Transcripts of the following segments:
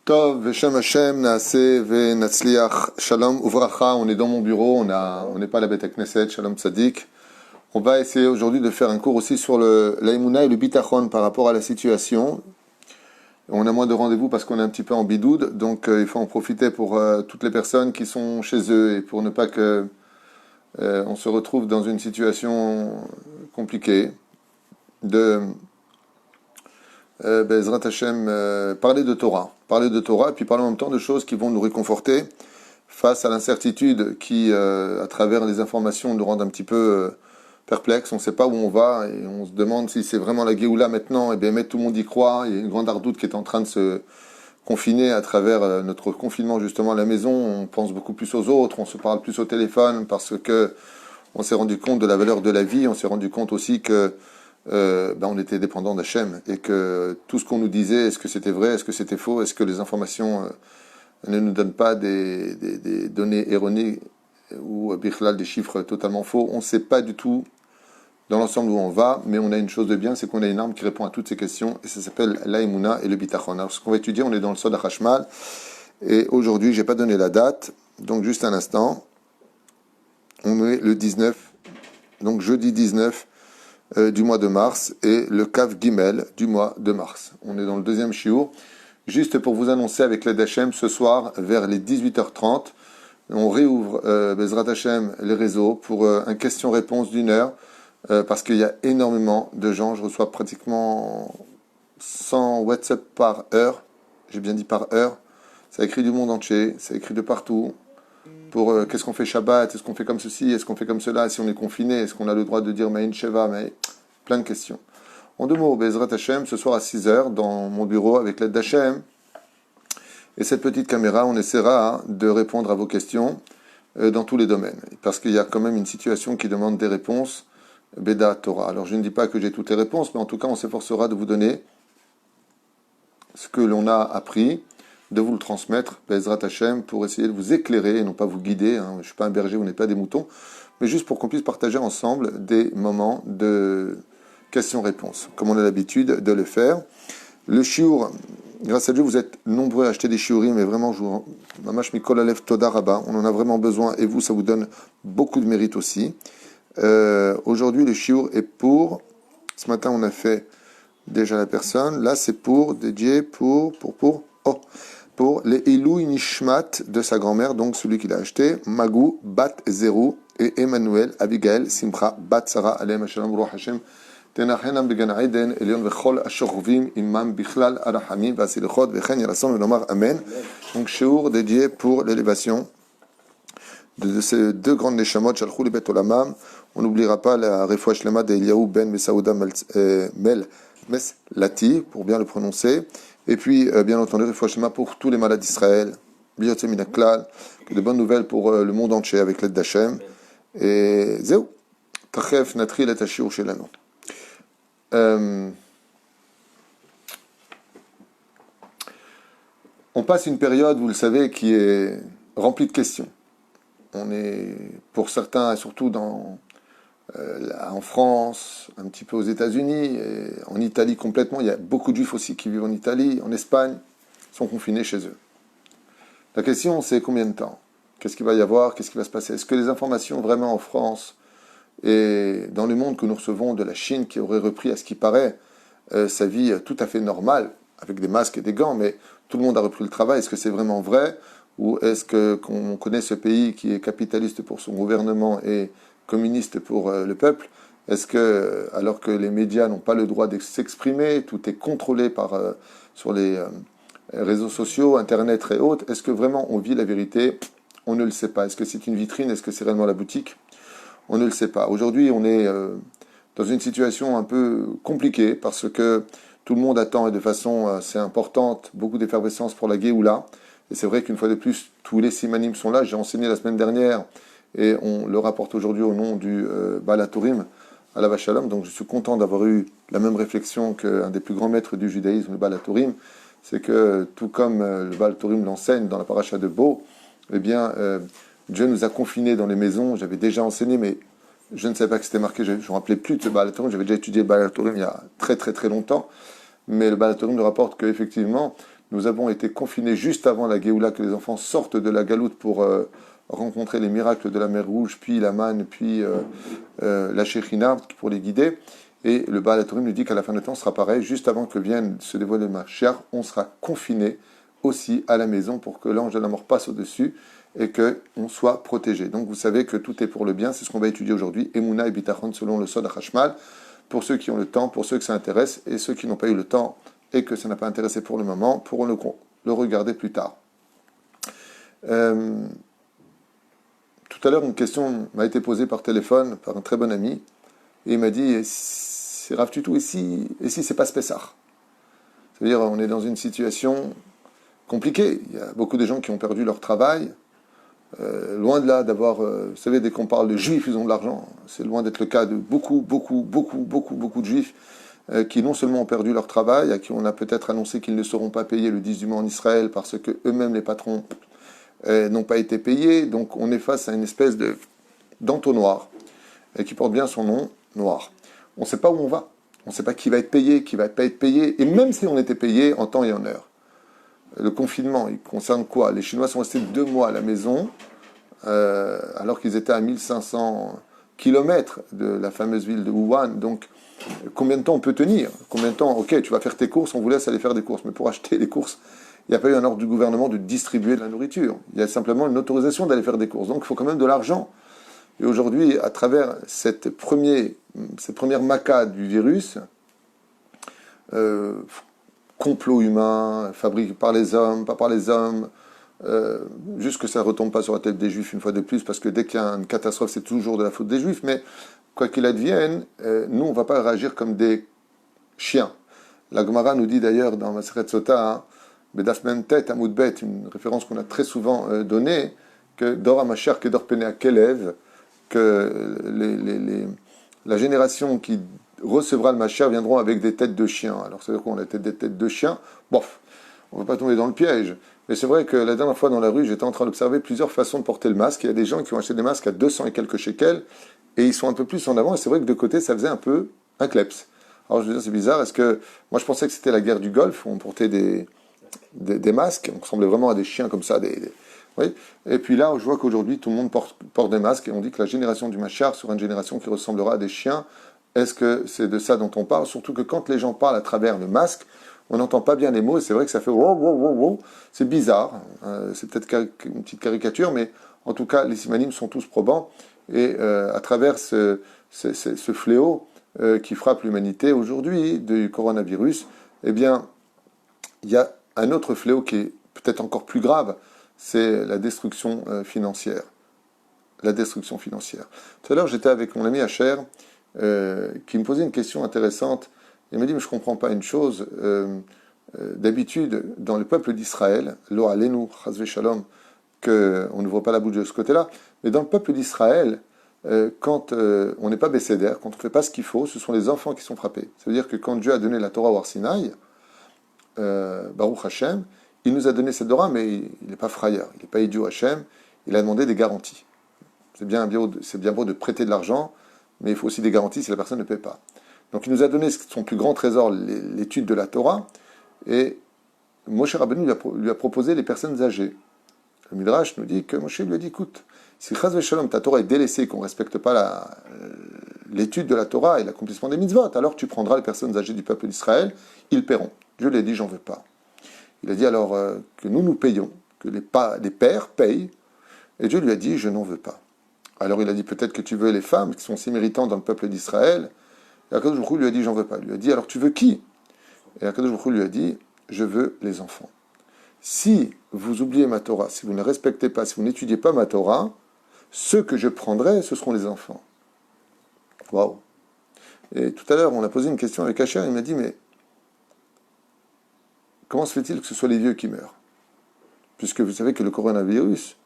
Tov, Veshem Hashem, Naaseh, Venatzliach, Shalom, Uvracha, on est dans mon bureau, on n'est pas à la Beth Knesset, Shalom Tzadik. On va essayer aujourd'hui de faire un cours aussi sur l'Aïmouna et le Bitachon par rapport à la situation. On a moins de rendez-vous parce qu'on est un petit peu en bidoud, donc il faut en profiter pour toutes les personnes qui sont chez eux et pour ne pas que on se retrouve dans une situation compliquée de Bezrat Hashem, parler de Torah, et puis parler en même temps de choses qui vont nous réconforter face à l'incertitude qui, à travers les informations, nous rendent un petit peu perplexes. On ne sait pas où on va et on se demande si c'est vraiment la Géoula maintenant. Et bien, mais tout le monde y croit. Il y a une grande ardoute qui est en train de se confiner à travers notre confinement justement à la maison. On pense beaucoup plus aux autres, on se parle plus au téléphone parce que on s'est rendu compte de la valeur de la vie. On s'est rendu compte aussi que on était dépendant d'Hachem et que tout ce qu'on nous disait, est-ce que c'était vrai, est-ce que c'était faux, est-ce que les informations ne nous donnent pas des données erronées ou bichlal des chiffres totalement faux. On ne sait pas du tout dans l'ensemble où on va, mais on a une chose de bien, c'est qu'on a une arme qui répond à toutes ces questions et ça s'appelle l'Aïmouna et le Bitachon. Alors ce qu'on va étudier, on est dans le Sod HaChashmal et aujourd'hui, j'ai pas donné la date, donc juste un instant, on est le 19, donc jeudi 19 du mois de mars et le Kav Gimel du mois de mars. On est dans le deuxième shiur. Juste pour vous annoncer avec l'aide d'Hachem, ce soir, vers les 18h30, on réouvre Bezrat Hashem les réseaux pour un question-réponse d'une heure parce qu'il y a énormément de gens. Je reçois pratiquement 100 WhatsApp par heure. J'ai bien dit par heure. Ça écrit du monde entier, ça écrit de partout. Pour qu'est-ce qu'on fait Shabbat, est-ce qu'on fait comme ceci, est-ce qu'on fait comme cela, si on est confiné, est-ce qu'on a le droit de dire Ma'in Sheva, mais plein de questions. En deux mots, Bezrat Hashem, ce soir à 6h, dans mon bureau, avec l'aide d'Hachem, et cette petite caméra, on essaiera de répondre à vos questions dans tous les domaines, parce qu'il y a quand même une situation qui demande des réponses, Beda Torah. Alors je ne dis pas que j'ai toutes les réponses, mais en tout cas, on s'efforcera de vous donner ce que l'on a appris, de vous le transmettre, Bezrat Hashem, pour essayer de vous éclairer et non pas vous guider. Je ne suis pas un berger, vous n'êtes pas des moutons, mais juste pour qu'on puisse partager ensemble des moments de questions-réponses, comme on a l'habitude de le faire. Le shiur, grâce à Dieu, vous êtes nombreux à acheter des shiurim, mais vraiment, je vous mamash mikol alev toda rabba, on en a vraiment besoin, et vous, ça vous donne beaucoup de mérite aussi. Aujourd'hui, le shiur est pour, ce matin, on a fait déjà la personne, là, c'est pour, dédié pour les Elou Nishmat de sa grand-mère, donc celui qui l'a acheté, Magou, Bat Zerou, et Emmanuel, Abigail, Simcha, Bat Sarah, Alem Shalom, Ruach Hashem, Tenachenam Began Aiden, Elion Vechol, Ashorvim, Imam, Bichlal, Arachamim, Vasilichot, Vechen, Yerasson, Venomar, Amen. Donc, Shiur dédié pour l'élévation de ces deux grandes neshamot, Shalchou le Bet Olamam. On n'oubliera pas la Refoua Shlema d'Eliyahu Ben Mesaouda Mel Meslati, pour bien le prononcer. Et puis, bien entendu, Refoua Shlema pour tous les malades d'Israël, Biotzé Minaklal, de bonnes nouvelles pour le monde entier avec l'aide d'Hachem. Et Zéou, Tachef Natril et Hashiur Shelano. On passe une période, vous le savez, qui est remplie de questions. On est, pour certains, surtout en France, un petit peu aux États-Unis, et en Italie complètement. Il y a beaucoup de Juifs aussi qui vivent en Italie, en Espagne, sont confinés chez eux. La question, c'est combien de temps ? Qu'est-ce qu'il va y avoir ? Qu'est-ce qui va se passer ? Est-ce que les informations vraiment en France et dans le monde que nous recevons de la Chine, qui aurait repris, à ce qui paraît, sa vie tout à fait normale, avec des masques et des gants, mais tout le monde a repris le travail, est-ce que c'est vraiment vrai ? Ou est-ce qu'on connaît ce pays qui est capitaliste pour son gouvernement et communiste pour le peuple ? Est-ce que, alors que les médias n'ont pas le droit de s'exprimer, tout est contrôlé sur les réseaux sociaux, Internet et autres, est-ce que vraiment on vit la vérité ? On ne le sait pas. Est-ce que c'est une vitrine ? Est-ce que c'est réellement la boutique ? On ne le sait pas. Aujourd'hui, on est dans une situation un peu compliquée parce que tout le monde attend et de façon assez importante beaucoup d'effervescence pour la Géoula. Et c'est vrai qu'une fois de plus, tous les simanim sont là. J'ai enseigné la semaine dernière et on le rapporte aujourd'hui au nom du Baal HaTurim, Alav Shalom. Donc je suis content d'avoir eu la même réflexion qu'un des plus grands maîtres du judaïsme, le Baal HaTurim. C'est que tout comme le Baal HaTurim l'enseigne dans la paracha de Bo, eh bien, Dieu nous a confinés dans les maisons. J'avais déjà enseigné, mais je ne savais pas que c'était marqué. Je ne me rappelais plus de ce Baal HaTurim. J'avais déjà étudié le Baal HaTurim il y a très très très longtemps. Mais le Baal HaTurim nous rapporte qu'effectivement, Nous avons été confinés juste avant la Géoula, que les enfants sortent de la galoute pour rencontrer les miracles de la mer Rouge, puis la manne, puis la Shekhinah pour les guider. Et le Baal HaTurim nous dit qu'à la fin du temps, ce sera pareil. Juste avant que vienne se dévoiler le Mashiach, on sera confinés aussi à la maison pour que l'ange de la mort passe au-dessus et qu'on soit protégé. Donc vous savez que tout est pour le bien, c'est ce qu'on va étudier aujourd'hui. Emouna et Bitachon selon le Sod HaChashmal, pour ceux qui ont le temps, pour ceux que ça intéresse, et ceux qui n'ont pas eu le temps et que ça n'a pas intéressé pour le moment, pourront le regarder plus tard. Tout à l'heure, une question m'a été posée par téléphone par un très bon ami, et il m'a dit, c'est Rav Tutu, et si c'est pas Spessar? C'est-à-dire, on est dans une situation compliquée. Il y a beaucoup de gens qui ont perdu leur travail. Loin de là d'avoir, vous savez, dès qu'on parle de juifs, ils ont de l'argent. C'est loin d'être le cas de beaucoup de juifs qui non seulement ont perdu leur travail, à qui on a peut-être annoncé qu'ils ne seront pas payés le 10 du mois en Israël parce que eux-mêmes, les patrons, n'ont pas été payés. Donc on est face à une espèce d'entonnoir qui porte bien son nom, noir. On ne sait pas où on va. On ne sait pas qui va être payé, qui va pas être payé. Et même si on était payé en temps et en heure. Le confinement, il concerne quoi? Les Chinois sont restés 2 mois à la maison, alors qu'ils étaient à 1500 kilomètres de la fameuse ville de Wuhan. Donc, combien de temps on peut tenir? Combien de temps? Ok, tu vas faire tes courses, on vous laisse aller faire des courses. Mais pour acheter les courses, il n'y a pas eu un ordre du gouvernement de distribuer de la nourriture. Il y a simplement une autorisation d'aller faire des courses. Donc, il faut quand même de l'argent. Et aujourd'hui, à travers cette première maca du virus, complot humain, fabriqué par les hommes, pas par les hommes, juste que ça ne retombe pas sur la tête des Juifs une fois de plus, parce que dès qu'il y a une catastrophe, c'est toujours de la faute des Juifs, mais quoi qu'il advienne, nous, on ne va pas réagir comme des chiens. La Gemara nous dit d'ailleurs dans Maseret Sota, Bedaf Mentet, Amoudbet, une référence qu'on a très souvent donnée, que Dora Mashiach, que Dor Penea Kelev, que la génération qui recevra le Mashiach viendront avec des têtes de chiens. Alors, c'est-à-dire qu'on a des têtes de chiens. Bof, on ne va pas tomber dans le piège. Mais c'est vrai que la dernière fois dans la rue, j'étais en train d'observer plusieurs façons de porter le masque. Il y a des gens qui ont acheté des masques à 200 et quelques shekels, et ils sont un peu plus en avant. Et c'est vrai que de côté, ça faisait un peu un kleps. Alors, je veux dire, c'est bizarre. Est-ce que moi, je pensais que c'était la guerre du Golfe où on portait des masques. On ressemblait vraiment à des chiens comme ça. Oui. Et puis là, je vois qu'aujourd'hui, tout le monde porte des masques, et on dit que la génération du Mashiach sera une génération qui ressemblera à des chiens. Est-ce que c'est de ça dont on parle? Surtout que quand les gens parlent à travers le masque, on n'entend pas bien les mots, et c'est vrai que ça fait wow, wow, wow, wow. C'est bizarre, c'est peut-être une petite caricature, mais en tout cas, les simanim sont tous probants, et à travers ce fléau qui frappe l'humanité aujourd'hui, du coronavirus, eh bien, il y a un autre fléau qui est peut-être encore plus grave, c'est la destruction financière. La destruction financière. Tout à l'heure, j'étais avec mon ami Hacher, qui me posait une question intéressante. Il m'a dit, mais je ne comprends pas une chose. D'habitude, dans le peuple d'Israël, lo alenu, chazve shalom, qu'on n'ouvre pas la bouche de ce côté-là, mais dans le peuple d'Israël, quand on n'est pas bécédaire, quand on ne fait pas ce qu'il faut, ce sont les enfants qui sont frappés. Ça veut dire que quand Dieu a donné la Torah au Har Sinaï, Baruch Hashem, il nous a donné cette Torah, mais il n'est pas frayeur, il n'est pas idiot Hashem, il a demandé des garanties. C'est bien beau de prêter de l'argent, mais il faut aussi des garanties si la personne ne paie pas. Donc il nous a donné son plus grand trésor, l'étude de la Torah, et Moshe Rabbeinu lui a proposé les personnes âgées. Le Midrash nous dit que Moshe lui a dit, écoute, si Chaz v'Shalom, ta Torah est délaissée, qu'on ne respecte pas l'étude de la Torah et l'accomplissement des mitzvot, alors tu prendras les personnes âgées du peuple d'Israël, ils paieront. Dieu lui a dit, j'en veux pas. Il a dit alors que nous payons, que les pères payent, et Dieu lui a dit, je n'en veux pas. Alors il a dit, peut-être que tu veux les femmes qui sont si méritantes dans le peuple d'Israël. Et Akadosh Baruch Hu lui a dit, j'en veux pas. Il lui a dit, alors tu veux qui? Et Akadosh Baruch Hu lui a dit, je veux les enfants. Si vous oubliez ma Torah, si vous ne respectez pas, si vous n'étudiez pas ma Torah, ceux que je prendrai, ce seront les enfants. Waouh! Et tout à l'heure, on a posé une question avec Hacher, il m'a dit, mais comment se fait-il que ce soit les vieux qui meurent? Puisque vous savez que le coronavirus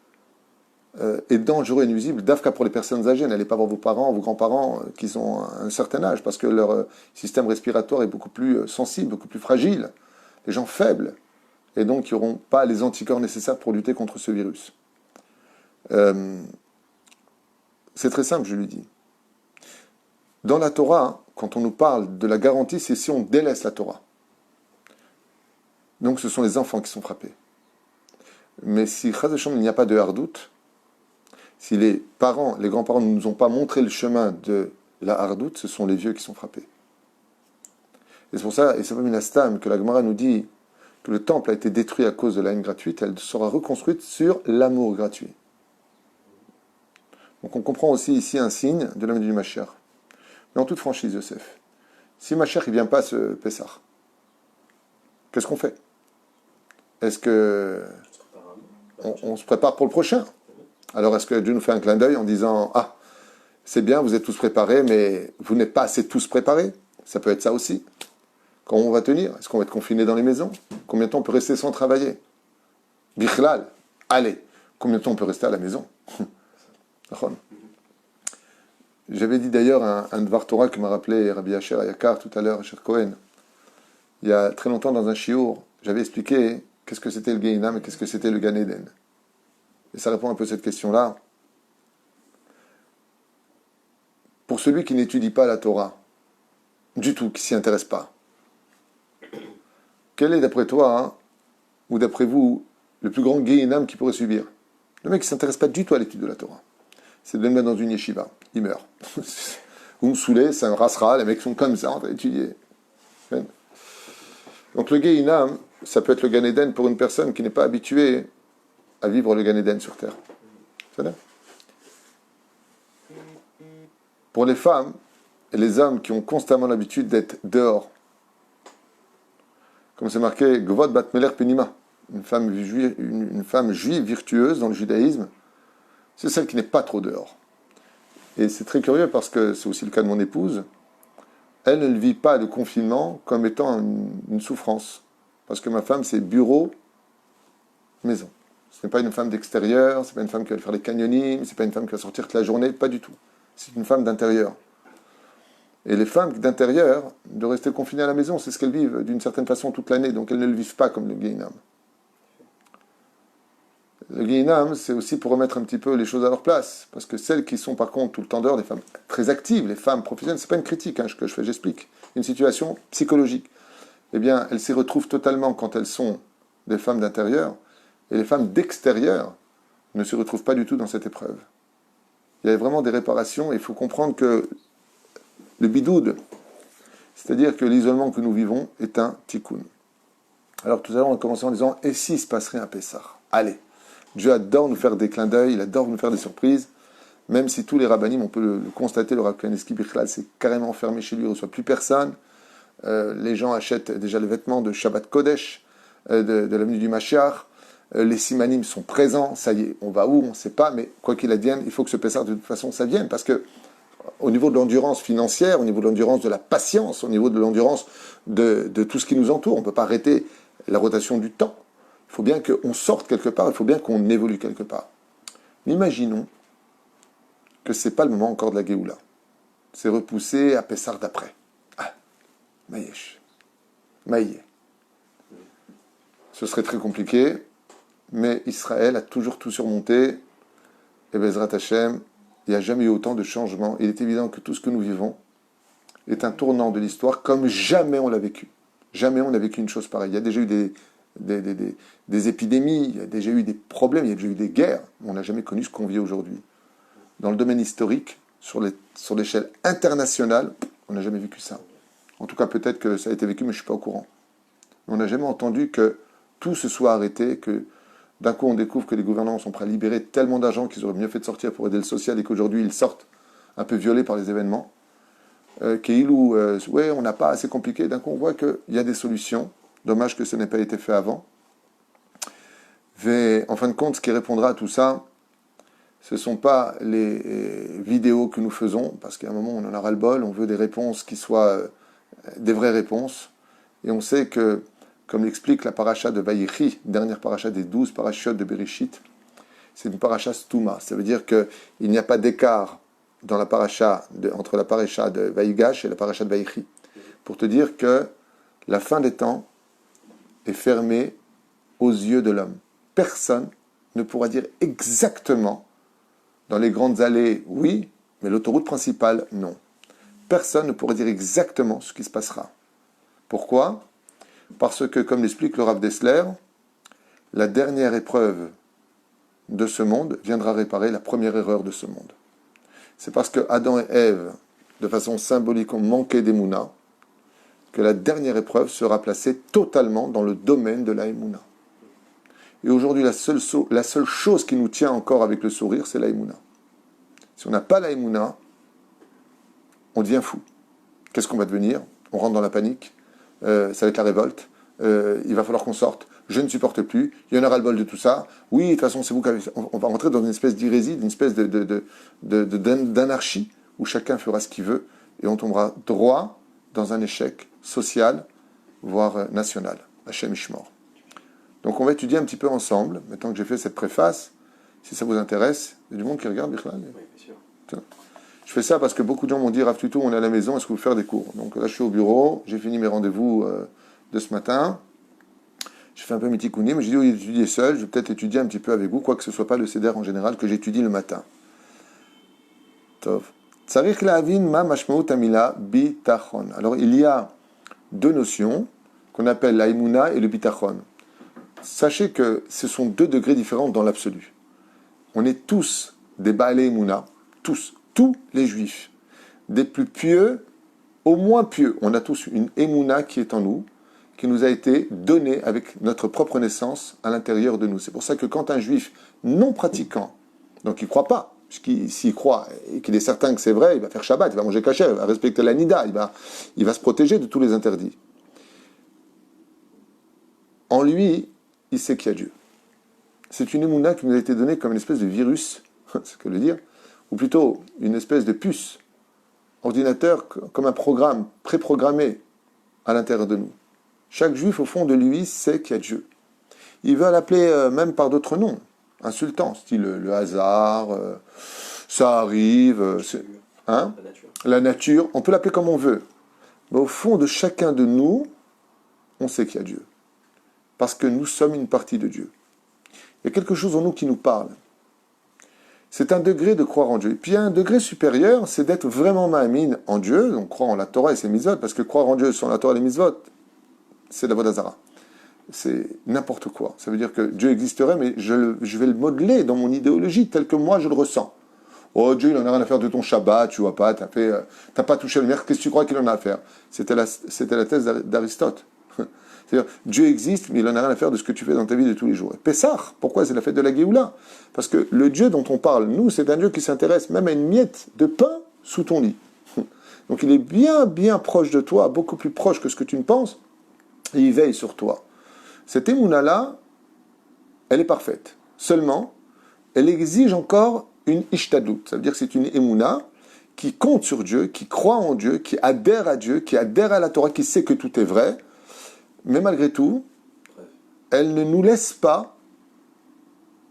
est dangereux et nuisible, d'afka pour les personnes âgées. N'allez pas voir vos parents, vos grands-parents qui ont un certain âge, parce que leur système respiratoire est beaucoup plus sensible, beaucoup plus fragile. Les gens faibles, et donc qui n'auront pas les anticorps nécessaires pour lutter contre ce virus. C'est très simple, je lui dis. Dans la Torah, quand on nous parle de la garantie, c'est si on délaisse la Torah. Donc ce sont les enfants qui sont frappés. Mais si Chaz Hashem, il n'y a pas de hardout, si les parents, les grands-parents ne nous ont pas montré le chemin de la hardout, ce sont les vieux qui sont frappés. Et c'est pour ça, et c'est pas Minastam, que la Gemara nous dit que le temple a été détruit à cause de la haine gratuite, elle sera reconstruite sur l'amour gratuit. Donc on comprend aussi ici un signe de l'homme du Mashiach. Mais en toute franchise, Yosef, si Mashiach ne vient pas ce Pessah, qu'est-ce qu'on fait? Est-ce que on se prépare pour le prochain? Alors est-ce que Dieu nous fait un clin d'œil en disant « Ah, c'est bien, vous êtes tous préparés, mais vous n'êtes pas assez tous préparés ?» Ça peut être ça aussi. Comment on va tenir? Est-ce qu'on va être confiné dans les maisons? Combien de temps on peut rester sans travailler? Bichlal, allez, combien de temps on peut rester à la maison? J'avais dit d'ailleurs un Dvar Torah que m'a rappelé Rabbi Asher Ayakar tout à l'heure, Asher Cohen. Il y a très longtemps dans un shiur, j'avais expliqué qu'est-ce que c'était le Gehinam et qu'est-ce que c'était le Gan Eden. Et ça répond un peu à cette question-là. Pour celui qui n'étudie pas la Torah, du tout, qui s'y intéresse pas, quel est d'après toi, hein, ou d'après vous, le plus grand Gehinam qu'il pourrait subir? Le mec qui ne s'intéresse pas du tout à l'étude de la Torah. C'est de le mettre dans une yeshiva. Il meurt. Vous me saoulez, c'est un rasra, les mecs sont comme ça, on va étudier. Donc le Gehinam, ça peut être le Gan Eden pour une personne qui n'est pas habituée à vivre le Gan Eden sur Terre. C'est vrai? Pour les femmes et les hommes qui ont constamment l'habitude d'être dehors, comme c'est marqué, Gvod Bat Meler Penima, une femme juive virtueuse dans le judaïsme, c'est celle qui n'est pas trop dehors. Et c'est très curieux parce que c'est aussi le cas de mon épouse. Elle ne vit pas le confinement comme étant une souffrance. Parce que ma femme, c'est bureau, maison. Ce n'est pas une femme d'extérieur, ce n'est pas une femme qui va faire les canyoning, ce n'est pas une femme qui va sortir toute la journée, pas du tout. C'est une femme d'intérieur. Et les femmes d'intérieur, de rester confinées à la maison, c'est ce qu'elles vivent d'une certaine façon toute l'année, donc elles ne le vivent pas comme le Gehinam. Le Gehinam, c'est aussi pour remettre un petit peu les choses à leur place. Parce que celles qui sont par contre tout le temps dehors, des femmes très actives, les femmes professionnelles, c'est pas une critique que je fais, j'explique. Une situation psychologique. Eh bien, elles s'y retrouvent totalement quand elles sont des femmes d'intérieur. Et les femmes d'extérieur ne se retrouvent pas du tout dans cette épreuve. Il y a vraiment des réparations et il faut comprendre que le bidoud, c'est-à-dire que l'isolement que nous vivons, est un tikkun. Alors tout à l'heure, on a commencé en disant « Et s'il se passerait un Pessah ?» Allez, Dieu adore nous faire des clins d'œil, il adore nous faire des surprises, même si tous les rabbinim, on peut le constater, le Rav Kanievski Bichlal s'est carrément fermé chez lui, il ne reçoit plus personne. Les gens achètent déjà les vêtements de Shabbat Kodesh, de l'avenue du Mashiach. Les simanim sont présents, ça y est, on va où, on ne sait pas, mais quoi qu'il advienne, il faut que ce Pessah, de toute façon, ça vienne, parce que au niveau de l'endurance financière, au niveau de l'endurance de la patience, au niveau de l'endurance de tout ce qui nous entoure, on ne peut pas arrêter la rotation du temps. Il faut bien qu'on sorte quelque part, il faut bien qu'on évolue quelque part. Mais imaginons que ce n'est pas le moment encore de la Géoula. C'est repoussé à Pessah d'après. Ah, Maïesh. Maïe. Ce serait très compliqué, mais Israël a toujours tout surmonté. Et Bezrat Hashem, il n'y a jamais eu autant de changements. Il est évident que tout ce que nous vivons est un tournant de l'histoire comme jamais on l'a vécu. Jamais on n'a vécu une chose pareille. Il y a déjà eu des épidémies, il y a déjà eu des problèmes, il y a déjà eu des guerres. On n'a jamais connu ce qu'on vit aujourd'hui. Dans le domaine historique, sur l'échelle internationale, on n'a jamais vécu ça. En tout cas, peut-être que ça a été vécu, mais je ne suis pas au courant. On n'a jamais entendu que tout se soit arrêté, que d'un coup on découvre que les gouvernants sont prêts à libérer tellement d'argent qu'ils auraient mieux fait de sortir pour aider le social et qu'aujourd'hui ils sortent un peu violés par les événements. Ouais, on n'a pas assez compliqué. D'un coup on voit qu'il y a des solutions. Dommage que ce n'ait pas été fait avant. Mais en fin de compte, ce qui répondra à tout ça, ce ne sont pas les vidéos que nous faisons, parce qu'à un moment on en a ras-le-bol, on veut des réponses qui soient des vraies réponses. Et on sait que, comme l'explique la paracha de Vaïchi, dernière paracha des 12 parachiotes de Bereshit, c'est une paracha stouma. Ça veut dire qu'il n'y a pas d'écart dans la paracha entre la paracha de Vaïgash et la paracha de Vaïchi. Pour te dire que la fin des temps est fermée aux yeux de l'homme. Personne ne pourra dire exactement, dans les grandes allées, oui, mais l'autoroute principale, non. Personne ne pourra dire exactement ce qui se passera. Pourquoi ? Parce que, comme l'explique le Rav Dessler, la dernière épreuve de ce monde viendra réparer la première erreur de ce monde. C'est parce que Adam et Ève, de façon symbolique, ont manqué d'Emouna, que la dernière épreuve sera placée totalement dans le domaine de la Emouna. Et aujourd'hui, la seule chose qui nous tient encore avec le sourire, c'est la Emouna. Si on n'a pas la Emouna, on devient fou. Qu'est-ce qu'on va devenir? On rentre dans la panique, ça va être la révolte, il va falloir qu'on sorte, je ne supporte plus, il y en aura le bol de tout ça. Oui, de toute façon, c'est vous qui avez... On va rentrer dans une espèce d'hérésie, une espèce d'anarchie, où chacun fera ce qu'il veut, et on tombera droit dans un échec social, voire national. Hachem Ishmor. Donc on va étudier un petit peu ensemble, maintenant que j'ai fait cette préface, si ça vous intéresse. Il y a du monde qui regarde, Bichlal? Oui, bien sûr. Tiens. Je fais ça parce que beaucoup de gens m'ont dit, Rav Tuto, on est à la maison, est-ce que vous faire des cours? Donc là, je suis au bureau, j'ai fini mes rendez-vous de ce matin. Je fais un peu mes tikkunim, mais j'ai dit, au lieu d'étudier seul, je vais peut-être étudier un petit peu avec vous, quoique ce ne soit pas le CEDER en général que j'étudie le matin. Tov. Tsarich la'avin ma mashmaut amila bitachon. Alors, il y a deux notions qu'on appelle la Emouna et le bitachon. Sachez que ce sont deux degrés différents dans l'absolu. On est tous des Baalei Emouna, tous les juifs, des plus pieux au moins pieux. On a tous une Emouna qui est en nous, qui nous a été donnée avec notre propre naissance à l'intérieur de nous. C'est pour ça que quand un juif non pratiquant, donc il ne croit pas, s'il croit et qu'il est certain que c'est vrai, il va faire Shabbat, il va manger kasher, il va respecter la Nida, il va se protéger de tous les interdits. En lui, il sait qu'il y a Dieu. C'est une Emouna qui nous a été donnée comme une espèce de virus, c'est ce que je veux dire, ou plutôt une espèce de puce, ordinateur comme un programme préprogrammé à l'intérieur de nous. Chaque juif, au fond de lui, sait qu'il y a Dieu. Il veut l'appeler même par d'autres noms, insultants, style le hasard, ça arrive, hein? La nature, on peut l'appeler comme on veut. Mais au fond de chacun de nous, on sait qu'il y a Dieu. Parce que nous sommes une partie de Dieu. Il y a quelque chose en nous qui nous parle. C'est un degré de croire en Dieu. Et puis il y a un degré supérieur, c'est d'être vraiment ma'amine en Dieu, donc croire en la Torah et ses mitzvot, parce que croire en Dieu sans la Torah et les mitzvot, c'est la Avodah Zarah. C'est n'importe quoi. Ça veut dire que Dieu existerait, mais je vais le modeler dans mon idéologie tel que moi je le ressens. Oh, Dieu, il n'en a rien à faire de ton Shabbat, tu vois pas, t'as pas touché le mercre, qu'est-ce que tu crois qu'il en a à faire? C'était la thèse d'Aristote. C'est-à-dire, Dieu existe, mais il n'en a rien à faire de ce que tu fais dans ta vie de tous les jours. Et Pessah, pourquoi c'est la fête de la Géoula? Parce que le Dieu dont on parle, nous, c'est un Dieu qui s'intéresse même à une miette de pain sous ton lit. Donc il est bien, bien proche de toi, beaucoup plus proche que ce que tu ne penses, et il veille sur toi. Cette émouna-là, elle est parfaite. Seulement, elle exige encore une ishtadlut. Ça veut dire que c'est une émouna qui compte sur Dieu, qui croit en Dieu, qui adhère à Dieu, qui adhère à la Torah, qui sait que tout est vrai. Mais malgré tout, elle ne nous laisse pas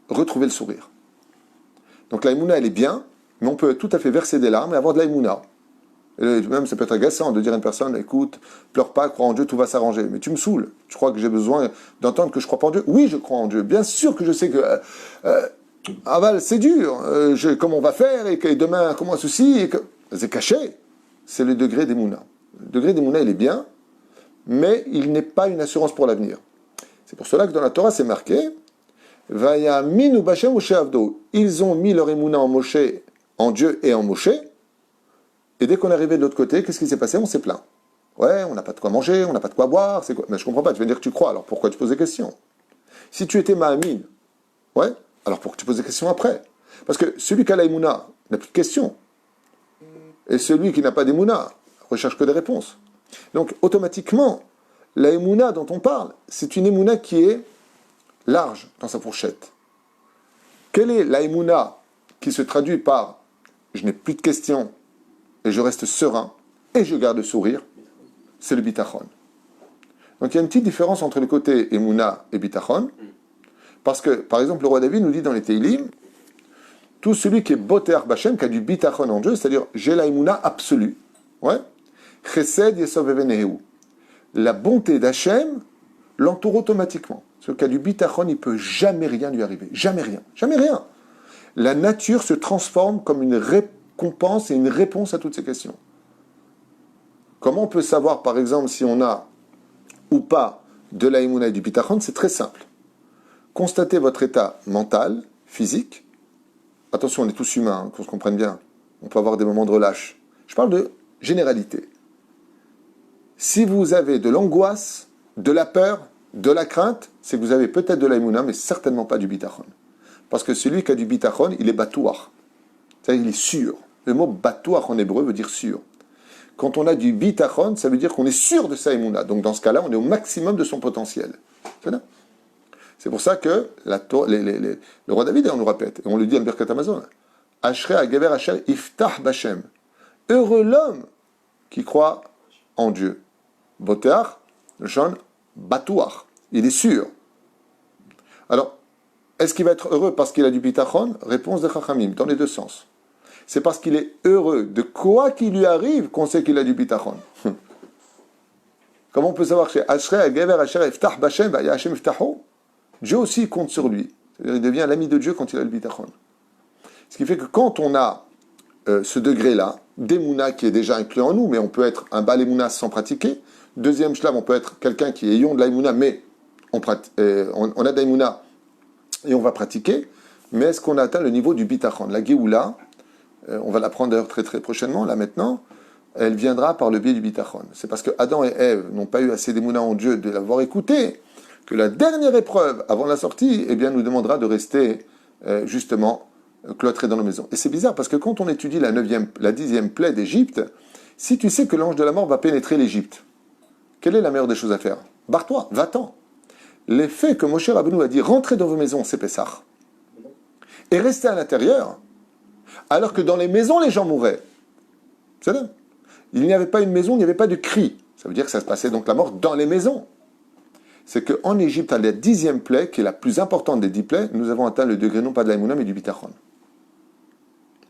retrouver le sourire. Donc la émouna, elle est bien, mais on peut tout à fait verser des larmes et avoir de la émouna. Et même, ça peut être agaçant de dire à une personne, écoute, pleure pas, crois en Dieu, tout va s'arranger. Mais tu me saoules. Tu crois que j'ai besoin d'entendre que je crois pas en Dieu? Oui, je crois en Dieu. Bien sûr que je sais que... aval, c'est dur. Comment on va faire? Et que demain, comment ceci? C'est caché. C'est le degré d'émouna. Le degré d'émouna, il est bien, mais il n'est pas une assurance pour l'avenir. C'est pour cela que dans la Torah, c'est marqué Vaya minu b'Hashem Moshe avdo. Ils ont mis leur émouna en Moshe, en Dieu et en Moshe. Et dès qu'on est arrivé de l'autre côté, qu'est-ce qui s'est passé? On s'est plaint. Ouais, on n'a pas de quoi manger, on n'a pas de quoi boire. C'est quoi? Mais je comprends pas. Tu veux dire que tu crois. Alors pourquoi tu poses des questions? Si tu étais Mahamine, ouais, alors pourquoi tu poses des questions après? Parce que celui qui a la émouna n'a plus de questions. Et celui qui n'a pas d'émouna recherche que des réponses. Donc, automatiquement, la émouna dont on parle, c'est une émouna qui est large dans sa fourchette. Quelle est la émouna qui se traduit par « je n'ai plus de questions et je reste serein et je garde le sourire », c'est le bitachon. Donc, il y a une petite différence entre le côté émouna et bitachon, parce que, par exemple, le roi David nous dit dans les Teilim, tout celui qui est boter b'Hashem, qui a du bitachon en Dieu, c'est-à-dire j'ai la émouna absolue, ouais, Chesed Yesov Evenehu. La bonté d'Hachem l'entoure automatiquement. Ce qui a du bitachon, il ne peut jamais rien lui arriver. Jamais rien. Jamais rien. La nature se transforme comme une récompense et une réponse à toutes ces questions. Comment on peut savoir, par exemple, si on a ou pas de l'aïmouna et du bitachon, c'est très simple. Constatez votre état mental, physique. Attention, on est tous humains, qu'on se comprenne bien. On peut avoir des moments de relâche. Je parle de généralité. Si vous avez de l'angoisse, de la peur, de la crainte, c'est que vous avez peut-être de l'aïmouna, mais certainement pas du bitachon. Parce que celui qui a du bitachon, il est batouar. C'est-à-dire qu'il est sûr. Le mot batouar en hébreu veut dire sûr. Quand on a du bitachon, ça veut dire qu'on est sûr de sa aïmouna. Donc dans ce cas-là, on est au maximum de son potentiel. C'est pour ça que le roi David, on nous répète, et on le dit en Birkat Amazon, Ashrei Agaver Asher Iftah Bashem. Heureux l'homme qui croit en Dieu. Boteach, le shon, batouach. Il est sûr. Alors, est-ce qu'il va être heureux parce qu'il a du bitachon? Réponse de Chachamim, dans les deux sens. C'est parce qu'il est heureux de quoi qu'il lui arrive qu'on sait qu'il a du bitachon. Comment on peut savoir chez Ashrei Agaver Asher Iftah Bashem, Vaya Hashem Iftahu? Dieu aussi compte sur lui. C'est-à-dire, il devient l'ami de Dieu quand il a le bitachon. Ce qui fait que quand on a ce degré-là, d'Emouna qui est déjà inclus en nous, mais on peut être un Baal Emouna sans pratiquer. Deuxième shlav, on peut être quelqu'un qui est ayant de l'Emouna, mais on a de l'Emouna et on va pratiquer. Mais est-ce qu'on a atteint le niveau du bitachon? La Géoula, on va l'apprendre d'ailleurs très très prochainement, là maintenant, elle viendra par le biais du bitachon. C'est parce que Adam et Ève n'ont pas eu assez d'Emouna en Dieu de l'avoir écouté, que la dernière épreuve avant la sortie, eh bien, nous demandera de rester justement cloîtré dans nos maisons. Et c'est bizarre parce que quand on étudie la 10e plaie d'Égypte, si tu sais que l'ange de la mort va pénétrer l'Égypte, quelle est la meilleure des choses à faire? Barre-toi, va-t'en. L'effet que Moshe Rabbeinu a dit, rentrez dans vos maisons, c'est Pessah. Et restez à l'intérieur, alors que dans les maisons, les gens mouraient. C'est là. Il n'y avait pas une maison, il n'y avait pas de cri. Ça veut dire que ça se passait donc la mort dans les maisons. C'est qu'en Égypte, à la 10e plaie, qui est la plus importante des 10 plaies, nous avons atteint le degré non pas de l'aïmouna, mais du bitachon.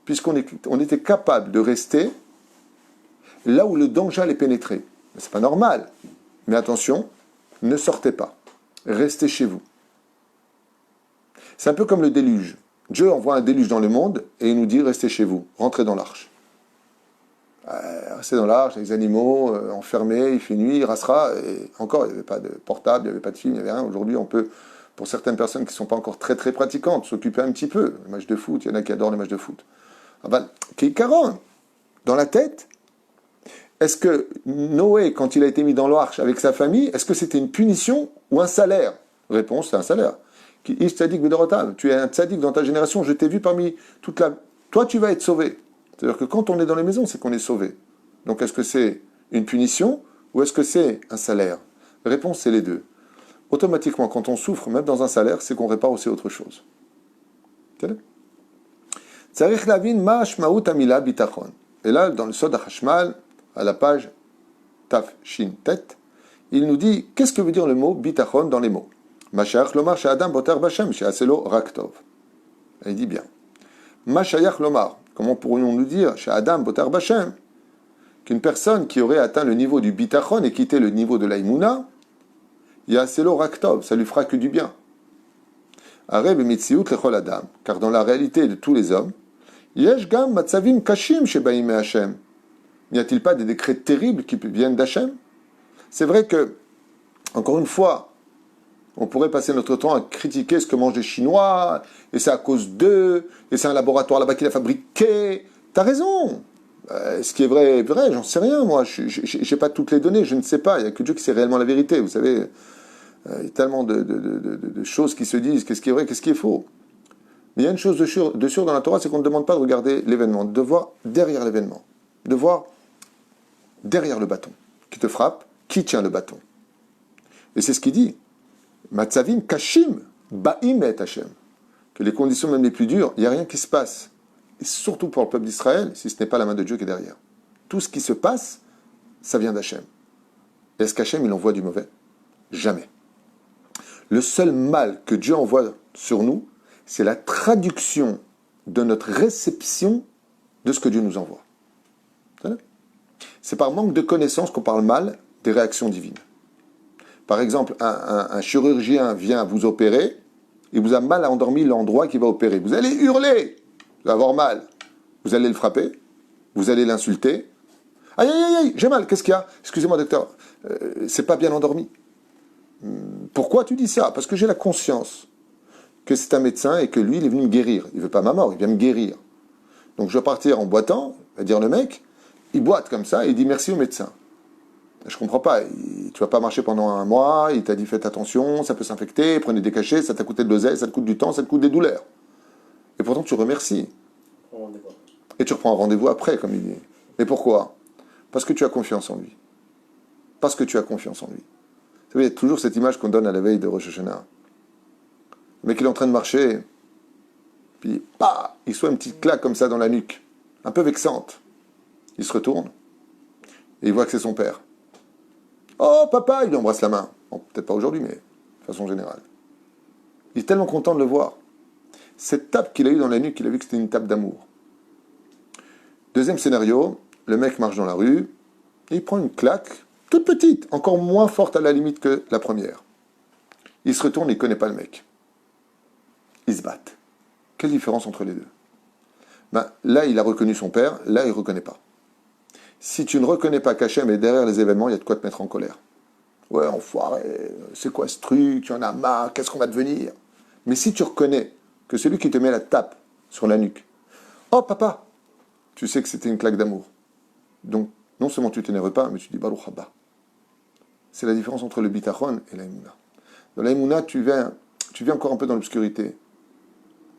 Puisqu'on était capable de rester là où le danger allait pénétrer. Ce n'est pas normal. Mais attention, ne sortez pas. Restez chez vous. C'est un peu comme le déluge. Dieu envoie un déluge dans le monde et il nous dit, restez chez vous, rentrez dans l'arche. Restez dans l'arche, les animaux, enfermés, il fait nuit, il restera. Et encore, il n'y avait pas de portable, il n'y avait pas de film, il n'y avait rien. Aujourd'hui, on peut, pour certaines personnes qui ne sont pas encore très très pratiquantes, s'occuper un petit peu. Les matchs de foot, il y en a qui adorent les matchs de foot. Kékaron, dans la tête, est-ce que Noé, quand il a été mis dans l'arche avec sa famille, est-ce que c'était une punition ou un salaire? Réponse, c'est un salaire. Tu es un tzaddik dans ta génération, je t'ai vu parmi toute la... Toi, tu vas être sauvé. C'est-à-dire que quand on est dans les maisons, c'est qu'on est sauvé. Donc, est-ce que c'est une punition ou est-ce que c'est un salaire? Réponse, c'est les deux. Automatiquement, quand on souffre, même dans un salaire, c'est qu'on répare aussi autre chose. Tzarich lavin ma shmaut amila bitachon. Et là, dans le Sod HaChashmal, à la page Taf Shin Tet, il nous dit qu'est-ce que veut dire le mot bitachon dans les mots. Mashayach lomar she'adam boter bashem she'aselo raktov. Il dit bien. Mashayach lomar, comment pourrions nous dire she'adam boter bashem, qu'une personne qui aurait atteint le niveau du bitachon et quitté le niveau de l'aïmouna, yaselo raktov, ça lui fera que du bien. Areb mitziut lechol adam, car dans la réalité de tous les hommes, yesh gam matzavim kashim shebaim me Hashem. N'y a-t-il pas des décrets terribles qui viennent d'Hachem? C'est vrai que, encore une fois, on pourrait passer notre temps à critiquer ce que mangent les Chinois, et c'est à cause d'eux, et c'est un laboratoire là-bas qui l'a fabriqué. T'as raison. Ce qui est vrai, j'en sais rien, moi. Je n'ai pas toutes les données, je ne sais pas. Il n'y a que Dieu qui sait réellement la vérité. Vous savez, il y a tellement de choses qui se disent, qu'est-ce qui est vrai, qu'est-ce qui est faux. Mais il y a une chose de sûr dans la Torah, c'est qu'on ne demande pas de regarder l'événement, de voir derrière l'événement, de voir derrière le bâton qui te frappe, qui tient le bâton. Et c'est ce qu'il dit. Matzavim kashim ba'im et Hashem. Que les conditions même les plus dures, il n'y a rien qui se passe. Et surtout pour le peuple d'Israël, si ce n'est pas la main de Dieu qui est derrière. Tout ce qui se passe, ça vient d'Hachem. Est-ce qu'Hachem, il envoie du mauvais? Jamais. Le seul mal que Dieu envoie sur nous, c'est la traduction de notre réception de ce que Dieu nous envoie. C'est par manque de connaissance qu'on parle mal des réactions divines. Par exemple, un chirurgien vient vous opérer, il vous a mal endormi l'endroit qu'il va opérer. Vous allez hurler, vous allez avoir mal. Vous allez le frapper, vous allez l'insulter. Aïe, aïe, aïe, j'ai mal, qu'est-ce qu'il y a? Excusez-moi, docteur, c'est pas bien endormi. Pourquoi tu dis ça? Parce que j'ai la conscience que c'est un médecin et que lui, il est venu me guérir. Il ne veut pas ma mort, il vient me guérir. Donc je vais partir en boitant, va dire le mec, il boite comme ça, et il dit merci au médecin. Je comprends pas, tu vas pas marcher pendant un mois, il t'a dit faites attention, ça peut s'infecter, prenez des cachets, ça t'a coûté de l'oseille, ça te coûte du temps, ça te coûte des douleurs. Et pourtant tu remercies. Et tu reprends un rendez-vous après, comme il dit. Mais pourquoi? Parce que tu as confiance en lui. Parce que tu as confiance en lui. Vous savez, il y a toujours cette image qu'on donne à la veille de Rosh Hashanah. Le mec il est en train de marcher, puis il soit une petite claque comme ça dans la nuque, un peu vexante. Il se retourne, et il voit que c'est son père. Oh papa, il lui embrasse la main. Bon, peut-être pas aujourd'hui, mais de façon générale. Il est tellement content de le voir. Cette tape qu'il a eue dans la nuque, il a vu que c'était une tape d'amour. Deuxième scénario, le mec marche dans la rue, et il prend une claque, toute petite, encore moins forte à la limite que la première. Il se retourne et il ne connaît pas le mec. Ils se battent. Quelle différence entre les deux? Là, il a reconnu son père, là, il ne reconnaît pas. Si tu ne reconnais pas qu'Hachem est derrière les événements, il y a de quoi te mettre en colère. Ouais, enfoiré, c'est quoi ce truc? Tu en as marre, qu'est-ce qu'on va devenir? Mais si tu reconnais que celui qui te met la tape sur la nuque, oh papa, tu sais que c'était une claque d'amour. Donc, non seulement tu t'énerves pas, mais tu dis Baruch Haba. C'est la différence entre le bitachon et la émouna. Dans la émouna, tu viens encore un peu dans l'obscurité.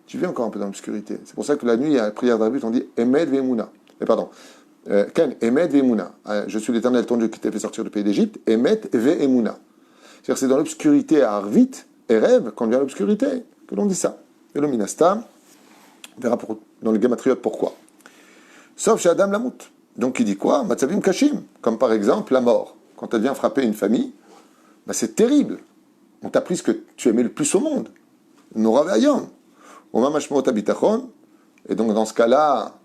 Tu viens encore un peu dans l'obscurité. C'est pour ça que la nuit, à la prière d'Arabut, on dit Emed ve'emouna. Pardon. Ken, Emed ve'emouna. Je suis l'Éternel, ton Dieu, qui t'a fait sortir du pays d'Égypte. Emed ve'emouna. C'est-à-dire c'est dans l'obscurité à Arvit et rêve qu'on vient à l'obscurité que l'on dit ça. Et le Minastam, on verra dans le Gematriot pourquoi. Sauf chez Adam Lamout. Donc il dit quoi? Matzavim Kashim. Comme par exemple la mort. Quand elle vient frapper une famille, c'est terrible. On t'a pris ce que tu aimais le plus au monde. Nora ve'ayom. Et donc dans ce cas-là,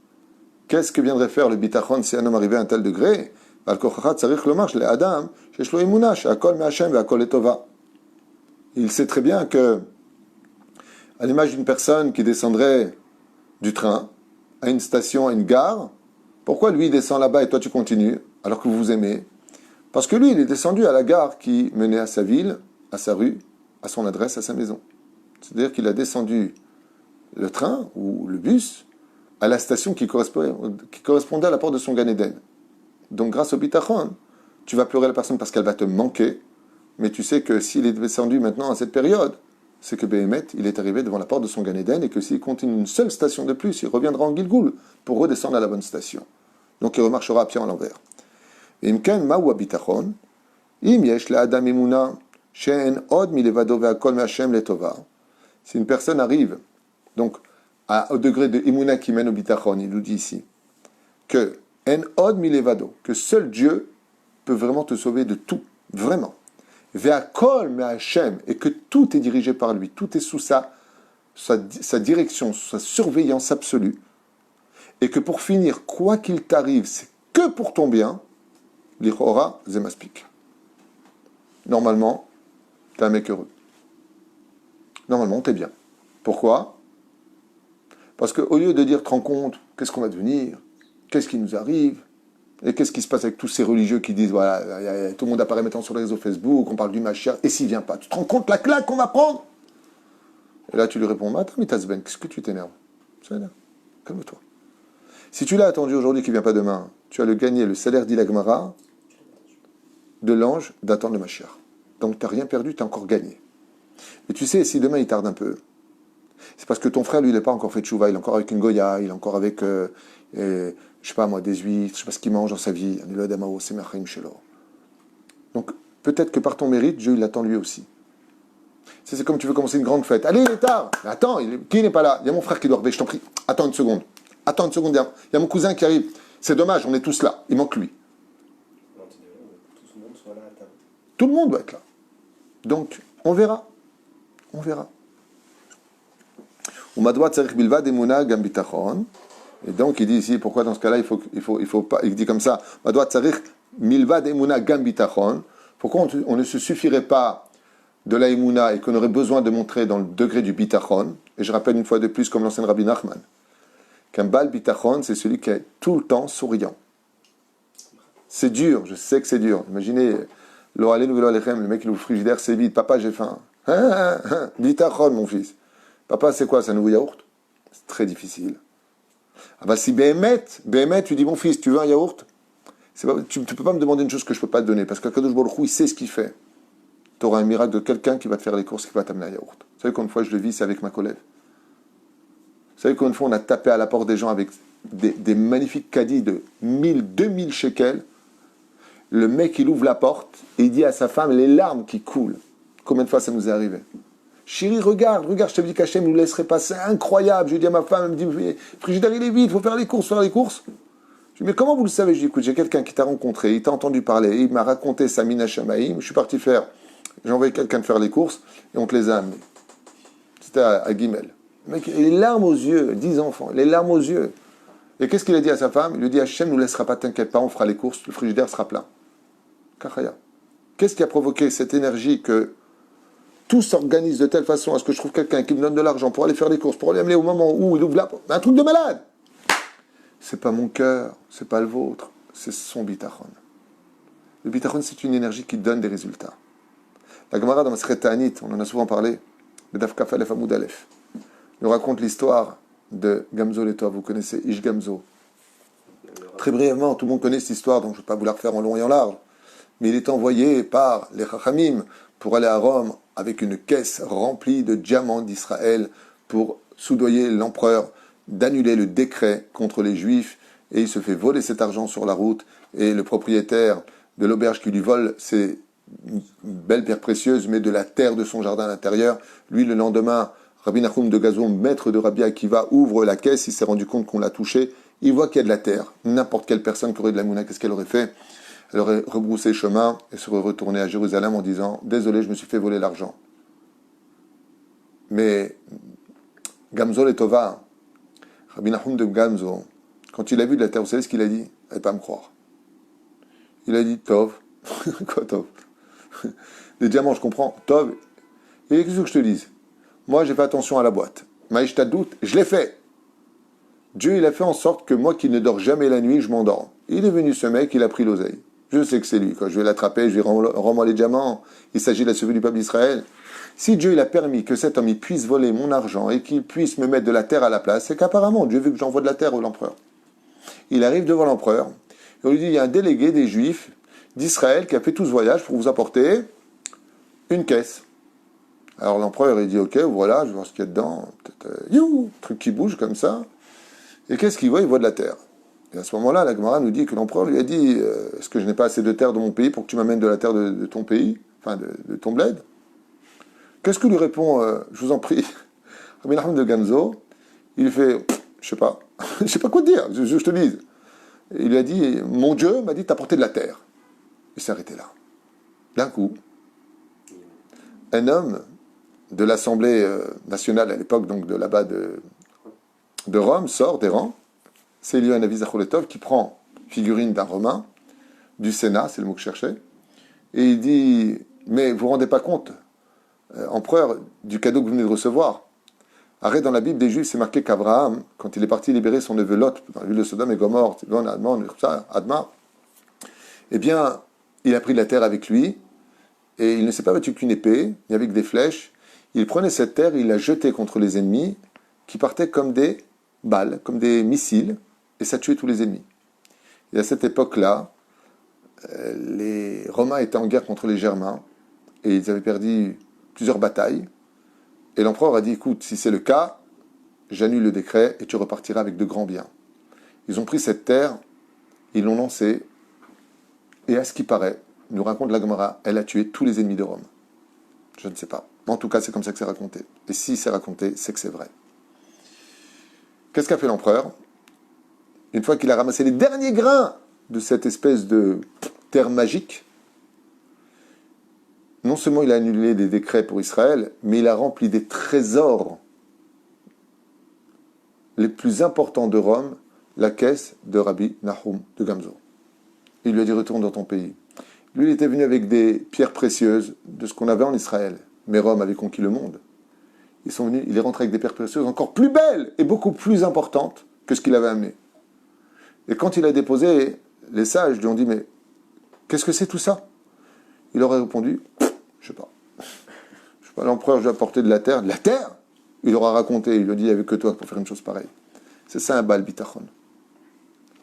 qu'est-ce que viendrait faire le bitachon si un homme arrivait à un tel degré? Il sait très bien que, à l'image d'une personne qui descendrait du train à une station, à une gare, pourquoi lui il descend là-bas et toi tu continues alors que vous vous aimez? Parce que lui il est descendu à la gare qui menait à sa ville, à sa rue, à son adresse, à sa maison. C'est-à-dire qu'il a descendu le train ou le bus à la station qui correspondait à la porte de son Gan Eden. Donc grâce au bitachon, tu vas pleurer la personne parce qu'elle va te manquer, mais tu sais que s'il est descendu maintenant à cette période, c'est que Béhémet, il est arrivé devant la porte de son Gan Eden et que s'il continue une seule station de plus, il reviendra en Gilgoul pour redescendre à la bonne station. Donc il remarchera à pied en l'envers. Imken ma'u bitachon, im yesh la'adam emuna, she'en od milevado ve'akol me'Hashem letova. Si une personne arrive, donc au degré de Imuna qui mène au bitachon, il nous dit ici que en od milevado, que seul Dieu peut vraiment te sauver de tout, vraiment. Ve'akol me'Hashem, et que tout est dirigé par lui, tout est sous sa direction, sa surveillance absolue, et que pour finir, quoi qu'il t'arrive, c'est que pour ton bien, lichora zemaspik. Normalement, t'es un mec heureux. Normalement, t'es bien. Pourquoi? Parce qu'au lieu de dire, te rends compte, qu'est-ce qu'on va devenir? Qu'est-ce qui nous arrive? Et qu'est-ce qui se passe avec tous ces religieux qui disent, voilà, tout le monde apparaît maintenant sur les réseaux Facebook, on parle du Mashiach, et s'il vient pas, tu te rends compte la claque qu'on va prendre? Et là, tu lui réponds, attends, mais Tazben, qu'est-ce que tu t'énerves? Calme-toi. Si tu l'as attendu aujourd'hui qu'il ne vient pas demain, tu as gagné le salaire d'Ilagmara de l'ange d'attendre le Mashiach. Donc, tu n'as rien perdu, tu as encore gagné. Mais tu sais, si demain il tarde un peu, c'est parce que ton frère, lui, il n'a pas encore fait de chouva, il est encore avec une goya, il est encore avec, je sais pas moi, des huîtres, je sais pas ce qu'il mange dans sa vie. Donc, peut-être que par ton mérite, Dieu, il attend lui aussi. C'est comme tu veux commencer une grande fête. Allez, il est tard. Mais attends, qui n'est pas là? Il y a mon frère qui doit arriver, je t'en prie. Attends une seconde, il y a mon cousin qui arrive. C'est dommage, on est tous là. Il manque lui. Tout le monde doit être là. Donc, on verra. On verra. Et donc, il dit ici, pourquoi dans ce cas-là, il faut pas, il dit comme ça, pourquoi on ne se suffirait pas de la Emouna et qu'on aurait besoin de montrer dans le degré du bitachon? Et je rappelle une fois de plus, comme l'enseigne Rabbi Nachman, qu'un bal bitachon, c'est celui qui est tout le temps souriant. C'est dur, je sais que c'est dur. Imaginez L'oralé nouvel alechem, le mec il ouvre le frigidaire, c'est vide. Papa, j'ai faim. Bitachon, mon fils. Papa, c'est quoi, c'est un nouveau yaourt? C'est très difficile. Ah bah si Béhémet, tu dis, mon fils, tu veux un yaourt? Tu ne peux pas me demander une chose que je ne peux pas te donner, parce qu'Akadosh Baruch Hu, il sait ce qu'il fait. Tu auras un miracle de quelqu'un qui va te faire les courses, qui va t'amener un yaourt. Vous savez combien de fois je le vis, c'est avec ma collègue. Vous savez combien de fois on a tapé à la porte des gens avec des magnifiques caddies de 1000, 2000 shekels. Le mec, il ouvre la porte et il dit à sa femme, les larmes qui coulent. Combien de fois ça nous est arrivé? Chérie, regarde, je te dis qu'Hachem nous laisserait passer, incroyable. Je dis à ma femme, elle me dit, frigidaire, il est vide, il faut faire les courses. Je dis, mais comment vous le savez? Je dis, écoute, j'ai quelqu'un qui t'a rencontré, il t'a entendu parler, il m'a raconté sa mina shamaïm, je suis parti j'ai envoyé quelqu'un de faire les courses, et on te les a amenés. C'était à Guimel. Le mec, les larmes aux yeux, 10 enfants, les larmes aux yeux. Et qu'est-ce qu'il a dit à sa femme? Il lui dit, Hachem ne nous laissera pas, t'inquiète pas, on fera les courses, le frigidaire sera plein. Kachaya. Qu'est-ce qui a provoqué cette énergie que tout s'organise de telle façon à ce que je trouve quelqu'un qui me donne de l'argent pour aller faire les courses, pour aller amener au moment où il ouvre la porte? Un truc de malade! C'est pas mon cœur, c'est pas le vôtre, c'est son bitachon. Le bitachon, c'est une énergie qui donne des résultats. La Gemara dans Masechet Ta'anit, on en a souvent parlé, le Daf Kaf Alef Amoud Alef, nous raconte l'histoire de Gamzo Letov. Vous connaissez Ish Gamzo. Très brièvement, tout le monde connaît cette histoire, donc je ne vais pas vous la refaire en long et en large. Mais il est envoyé par les Chachamim pour aller à Rome avec une caisse remplie de diamants d'Israël pour soudoyer l'empereur d'annuler le décret contre les Juifs. Et il se fait voler cet argent sur la route. Et le propriétaire de l'auberge qui lui vole ces belles pierres précieuses, mais de la terre de son jardin à l'intérieur, lui, le lendemain, Rabbi Nachum de Gazoum, maître de Rabbi Akiva, ouvre la caisse, il s'est rendu compte qu'on l'a touché, il voit qu'il y a de la terre. N'importe quelle personne qui aurait de la mouna, qu'est-ce qu'elle aurait fait? Elle aurait rebroussé chemin et serait retournée à Jérusalem en disant « Désolé, je me suis fait voler l'argent. » Mais Gamzo et Tova, Rabbi Nachum de Gamzo, quand il a vu de la terre, vous savez ce qu'il a dit? Il n'allait pas me croire. Il a dit « Tov. » Quoi Tov? Les diamants, je comprends. Tov. Et qu'est-ce que je te dise? Moi, j'ai fait attention à la boîte. Maïch t'as doute, je l'ai fait. Dieu, il a fait en sorte que moi qui ne dors jamais la nuit, je m'endors. Il est venu ce mec, il a pris l'oseille. Je sais que c'est lui. Quand je vais l'attraper, je vais rendre les diamants. Il s'agit de la survie du peuple d'Israël. Si Dieu il a permis que cet homme il puisse voler mon argent et qu'il puisse me mettre de la terre à la place, c'est qu'apparemment, Dieu veut que j'envoie de la terre à l'empereur. Il arrive devant l'empereur et on lui dit, il y a un délégué des Juifs d'Israël qui a fait tout ce voyage pour vous apporter une caisse. Alors l'empereur il dit, ok, voilà, je vais voir ce qu'il y a dedans. Truc qui bouge comme ça. Et qu'est-ce qu'il voit? Il voit de la terre. Et à ce moment-là, la Gemara nous dit que l'empereur lui a dit, est-ce que je n'ai pas assez de terre dans mon pays pour que tu m'amènes de la terre de ton pays, enfin de ton bled? Qu'est-ce que lui répond, je vous en prie, Rabbi Nachman de Gamzo? Il lui fait, je sais pas, je sais pas quoi te dire, je te dis. Et il lui a dit, mon Dieu m'a dit de t'apporter de la terre. Il s'est arrêté là. D'un coup, un homme de l'Assemblée nationale à l'époque, donc de là-bas de Rome, sort des rangs. C'est Eliyahu Hanavi Zacholetov qui prend figurine d'un Romain, du Sénat, c'est le mot que je cherchais, et il dit, mais vous ne vous rendez pas compte, empereur, du cadeau que vous venez de recevoir. Arrête, dans la Bible des Juifs, c'est marqué qu'Abraham, quand il est parti libérer son neveu Lot, dans la ville de Sodome et Gomorrhe, Adma, eh bien, il a pris la terre avec lui, et il ne s'est pas battu qu'une épée, ni avec des flèches. Il prenait cette terre, il la jetait contre les ennemis, qui partaient comme des balles, comme des missiles, et ça tuait tous les ennemis. Et à cette époque-là, les Romains étaient en guerre contre les Germains, et ils avaient perdu plusieurs batailles. Et l'empereur a dit, écoute, si c'est le cas, j'annule le décret, et tu repartiras avec de grands biens. Ils ont pris cette terre, ils l'ont lancée, et à ce qui paraît, nous raconte la Gemara, elle a tué tous les ennemis de Rome. Je ne sais pas. En tout cas, c'est comme ça que c'est raconté. Et si c'est raconté, c'est que c'est vrai. Qu'est-ce qu'a fait l'empereur? Une fois qu'il a ramassé les derniers grains de cette espèce de terre magique, non seulement il a annulé des décrets pour Israël, mais il a rempli des trésors les plus importants de Rome, la caisse de Rabbi Nachum de Gamzo. Il lui a dit, retourne dans ton pays. Lui, il était venu avec des pierres précieuses de ce qu'on avait en Israël. Mais Rome avait conquis le monde. Il est rentré avec des pierres précieuses encore plus belles et beaucoup plus importantes que ce qu'il avait amené. Et quand il a déposé, les sages lui ont dit, mais qu'est-ce que c'est tout ça? Il aurait répondu, je sais pas. Je sais pas, l'empereur, je vais apporter de la terre. De la terre? Il aura raconté, il lui a dit, il n'y avait que toi pour faire une chose pareille. C'est ça un Baal Bitachon.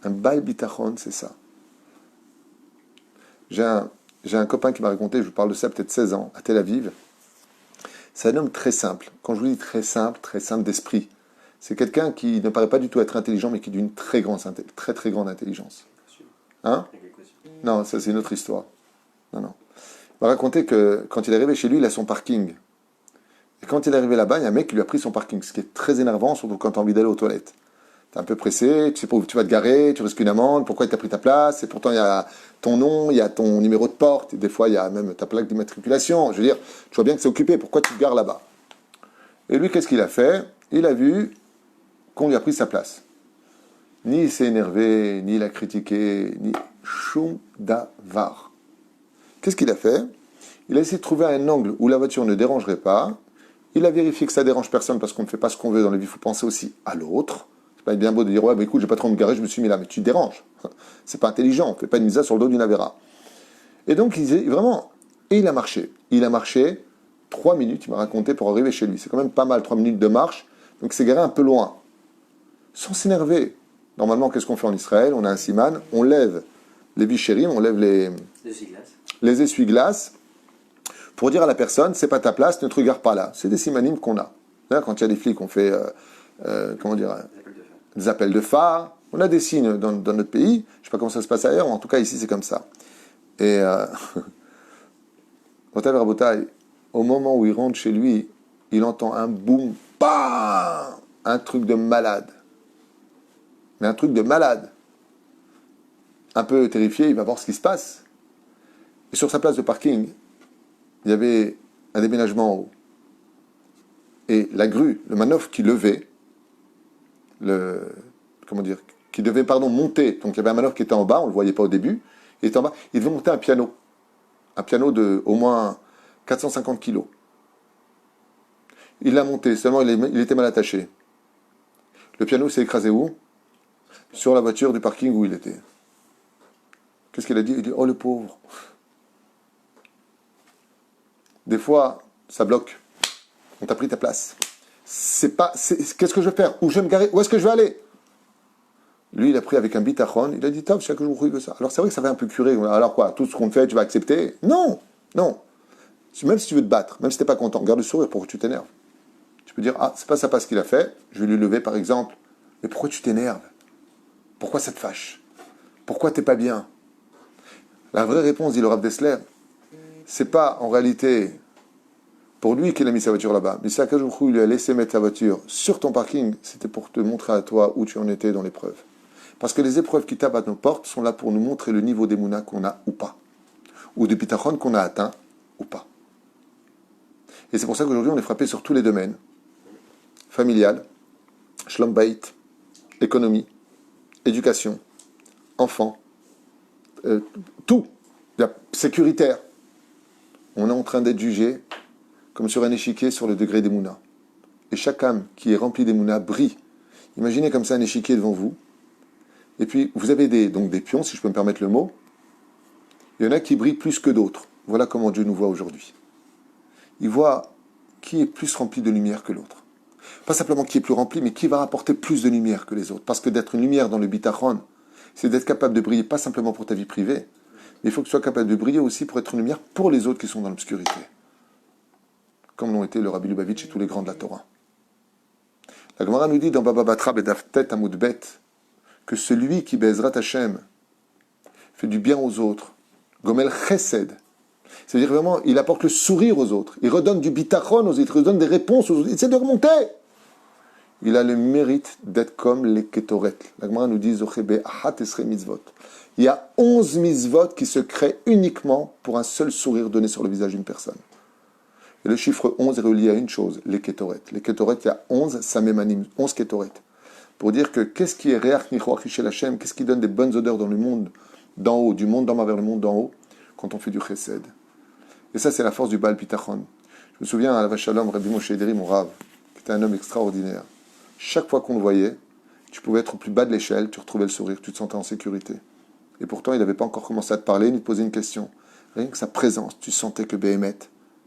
Un Baal Bitachon, c'est ça. J'ai un copain qui m'a raconté, je vous parle de ça peut-être 16 ans, à Tel Aviv. C'est un homme très simple. Quand je vous dis très simple d'esprit. C'est quelqu'un qui ne paraît pas du tout être intelligent, mais qui est d'une très très grande intelligence. Hein? Non, ça c'est une autre histoire. Non, non. Il m'a raconté que quand il est arrivé chez lui, il a son parking. Et quand il est arrivé là-bas, il y a un mec qui lui a pris son parking, ce qui est très énervant, surtout quand tu as envie d'aller aux toilettes. Tu es un peu pressé, tu sais pas où tu vas te garer, tu risques une amende, pourquoi il t'a pris ta place, et pourtant il y a ton nom, il y a ton numéro de porte, et des fois il y a même ta plaque d'immatriculation. Je veux dire, tu vois bien que c'est occupé, pourquoi tu te gares là-bas? Et lui, qu'est-ce qu'il a fait? Il a vu qu'on lui a pris sa place. Ni il s'est énervé, ni il a critiqué, ni choum davar. Qu'est-ce qu'il a fait? Il a essayé de trouver un angle où la voiture ne dérangerait pas. Il a vérifié que ça dérange personne parce qu'on ne fait pas ce qu'on veut dans la vie. Il faut penser aussi à l'autre. C'est pas bien beau de dire ouais, bah écoute, j'ai pas trop me garer, je me suis mis là, mais tu te déranges. C'est pas intelligent. On fait pas une misa sur le dos d'une Avera. Et donc vraiment, et il a marché. Il a marché 3 minutes. Il m'a raconté pour arriver chez lui. C'est quand même pas mal 3 minutes de marche. Donc il s'est garé un peu loin, sans s'énerver. Normalement, qu'est-ce qu'on fait en Israël? On a un siman, on lève les bichérim, on lève les essuie-glaces pour dire à la personne, c'est pas ta place, ne te regarde pas là. C'est des simanim qu'on a. Là, quand il y a des flics, on fait, comment dire, des appels de phare. On a des signes dans notre pays. Je sais pas comment ça se passe ailleurs, en tout cas ici c'est comme ça. Et au moment où il rentre chez lui, il entend un boum, bam, un truc de malade. Mais un truc de malade. Un peu terrifié, il va voir ce qui se passe. Et sur sa place de parking, il y avait un déménagement en haut. Et la grue, le manoeuvre qui levait, qui devait, monter. Donc il y avait un manoeuvre qui était en bas, on ne le voyait pas au début. Il était en bas, il devait monter un piano. Un piano de au moins 450 kilos. Il l'a monté, seulement il était mal attaché. Le piano s'est écrasé où? Sur la voiture du parking où il était. Qu'est-ce qu'il a dit? Il dit, oh le pauvre. Des fois, ça bloque. On t'a pris ta place. Qu'est-ce que je vais faire? Où je vais me garer? Où est-ce que je vais aller? Lui, il a pris avec un bitachon. Il a dit, top, chaque jour, que ça. Alors, c'est vrai que ça fait un peu curer. Alors quoi? Tout ce qu'on fait, tu vas accepter? Non, non. Même si tu veux te battre, même si tu n'es pas content, garde le sourire pour que tu t'énerves. Tu peux dire, ah, c'est pas ça ce qu'il a fait. Je vais lui lever, par exemple. Mais pourquoi tu t'énerves? Pourquoi ça te fâche? Pourquoi t'es pas bien? La vraie réponse, dit le Rav Dessler, c'est pas en réalité pour lui qu'il a mis sa voiture là-bas. Mais c'est à quel il lui a laissé mettre sa voiture sur ton parking, c'était pour te montrer à toi où tu en étais dans l'épreuve. Parce que les épreuves qui tapent à nos portes sont là pour nous montrer le niveau d'émouna qu'on a ou pas. Ou de bitachon qu'on a atteint ou pas. Et c'est pour ça qu'aujourd'hui on est frappé sur tous les domaines. Familial, shlom bait, économie, éducation, enfants, tout, sécuritaire. On est en train d'être jugé comme sur un échiquier sur le degré d'Emouna. Et chaque âme qui est remplie d'Emouna brille. Imaginez comme ça un échiquier devant vous. Et puis vous avez des pions, si je peux me permettre le mot. Il y en a qui brillent plus que d'autres. Voilà comment Dieu nous voit aujourd'hui. Il voit qui est plus rempli de lumière que l'autre. Pas simplement qui est plus rempli, mais qui va apporter plus de lumière que les autres. Parce que d'être une lumière dans le bitachon, c'est d'être capable de briller pas simplement pour ta vie privée, mais il faut que tu sois capable de briller aussi pour être une lumière pour les autres qui sont dans l'obscurité. Comme l'ont été le Rabbi Lubavitch et tous les grands de la Torah. La Gemara nous dit dans Baba Batra Bedaftet Amoudbet que celui qui Bezrat Hashem fait du bien aux autres, Gomel Chesed, c'est-à-dire vraiment, il apporte le sourire aux autres, il redonne du bitachon aux autres, il redonne des réponses aux autres, il essaie de remonter. Il a le mérite d'être comme les Ketoret. La Gemara nous dit Zochebe Ahat Esre Mitzvot. Il y a 11 mitzvot qui se créent uniquement pour un seul sourire donné sur le visage d'une personne. Et le chiffre 11 est relié à une chose, les Ketoret. Les Ketoret, il y a 11 Samemanim, 11 Ketoret. Pour dire que qu'est-ce qui est Reach Nichoach Shel Hashem, qu'est-ce qui donne des bonnes odeurs dans le monde d'en haut, du monde d'en bas vers le monde d'en haut, quand on fait du Chesed. Et ça, c'est la force du Baal Bitachon. Je me souviens à la Vachalom, Rabbi Moshe Ederi, mon Rav, qui était un homme extraordinaire. Chaque fois qu'on le voyait, tu pouvais être au plus bas de l'échelle, tu retrouvais le sourire, tu te sentais en sécurité. Et pourtant, il n'avait pas encore commencé à te parler, ni te poser une question. Rien que sa présence, tu sentais que Béhémet,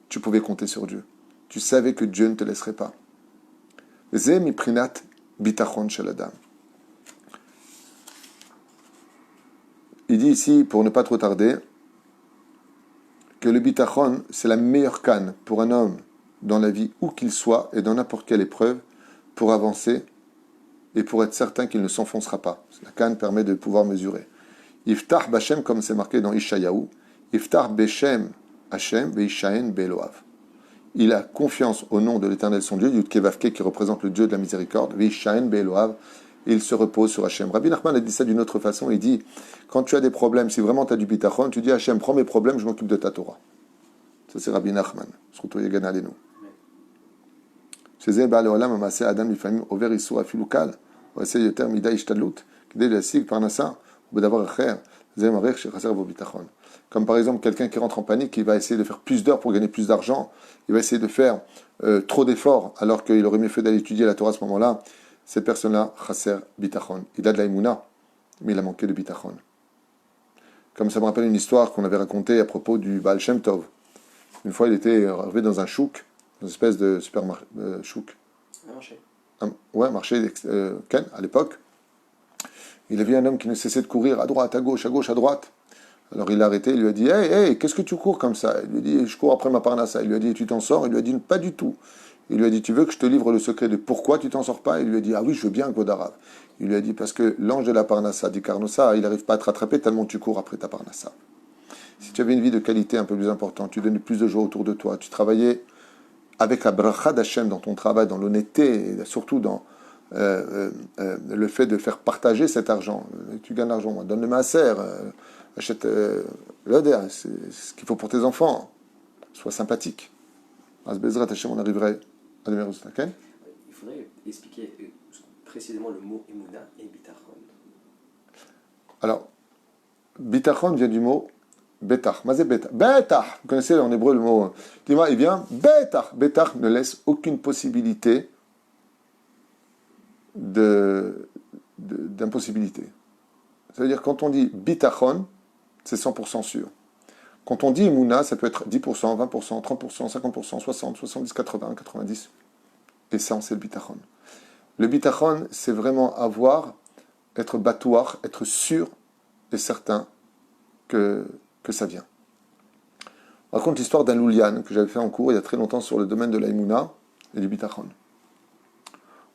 tu pouvais compter sur Dieu. Tu savais que Dieu ne te laisserait pas. Zé miprinat bitachon shel adam. Il dit ici, pour ne pas trop tarder, que le bitachon, c'est la meilleure canne pour un homme dans la vie, où qu'il soit, et dans n'importe quelle épreuve, pour avancer et pour être certain qu'il ne s'enfoncera pas. La canne permet de pouvoir mesurer. Iftach Bashem, comme c'est marqué dans Ishayahu, Iftach Beshem Hashem Veishaen Beloav. Il a confiance au nom de l'Éternel son Dieu, Yud Kevavke, qui représente le Dieu de la miséricorde, Veishaen Beloav, et il se repose sur Hashem. Rabbi Nachman a dit ça d'une autre façon, il dit, quand tu as des problèmes, si vraiment tu as du bitachon, tu dis Hashem, prends mes problèmes, je m'occupe de ta Torah. Ça c'est Rabbi Nachman, surtout Yegan Alenu. שזה בא לעולם המעשה האדם לפעמים עובר איסור אפילו קל, או עושה יותר מדי השתדלות, כדי להשיג פרנסה, ובדבר אחר, זה מראה שחסר בו ביטחון. Comme par exemple quelqu'un qui rentre en panique, il va essayer de faire plus d'heures pour gagner plus d'argent, il va essayer de faire trop d'efforts, alors qu'il aurait mieux fait d'aller étudier la Torah à ce moment-là. Cette personne-là, chaser bitachon. Il a de la imuna, mais il a manqué de bitachon. Comme ça me rappelle une histoire qu'on avait racontée à propos du Baal Shem Tov. Une fois, il était arrivé dans un chouk, une espèce de supermarché, chouk. Un marché. Ouais, marché Ken, à l'époque. Il a vu un homme qui ne cessait de courir à droite, à gauche, à droite. Alors il l'a arrêté, il lui a dit « Hey, qu'est-ce que tu cours comme ça ?» Il lui a dit « Je cours après ma parnassa. » Il lui a dit « Tu t'en sors ?» Il lui a dit « Pas du tout. » Il lui a dit « Tu veux que je te livre le secret de pourquoi tu t'en sors pas ?» Il lui a dit « Ah oui, je veux bien, Godarav. » Il lui a dit « Parce que l'ange de la parnassa, dit Karnosa, il n'arrive pas à te rattraper tellement tu cours après ta parnassa. Si tu avais une vie de qualité un peu plus importante, tu donnais plus de joie autour de toi, tu travaillais avec la bracha d'Hachem dans ton travail, dans l'honnêteté, et surtout dans le fait de faire partager cet argent. Tu gagnes l'argent, moi, donne le maaser, achète l'odeur, c'est ce qu'il faut pour tes enfants. Sois sympathique. As Bezrat Hachem, on arriverait à numéro 5. Il faudrait expliquer précisément le mot Emouna et Bitachon. Alors, Bitachon vient du mot Betach. Mazé Betach. Betach. Vous connaissez en hébreu le mot. Dis-moi, il vient Betach. Betach ne laisse aucune possibilité d'impossibilité. Ça veut dire quand on dit Bitachon, c'est 100% sûr. Quand on dit Emouna, ça peut être 10%, 20%, 30%, 50%, 60, 70, 80, 90. Et ça, c'est le Bitachon. Le Bitachon, c'est vraiment être batouar, être sûr et certain que ça vient. On raconte l'histoire d'un loulian que j'avais fait en cours il y a très longtemps sur le domaine de la Emouna et du Bitachon.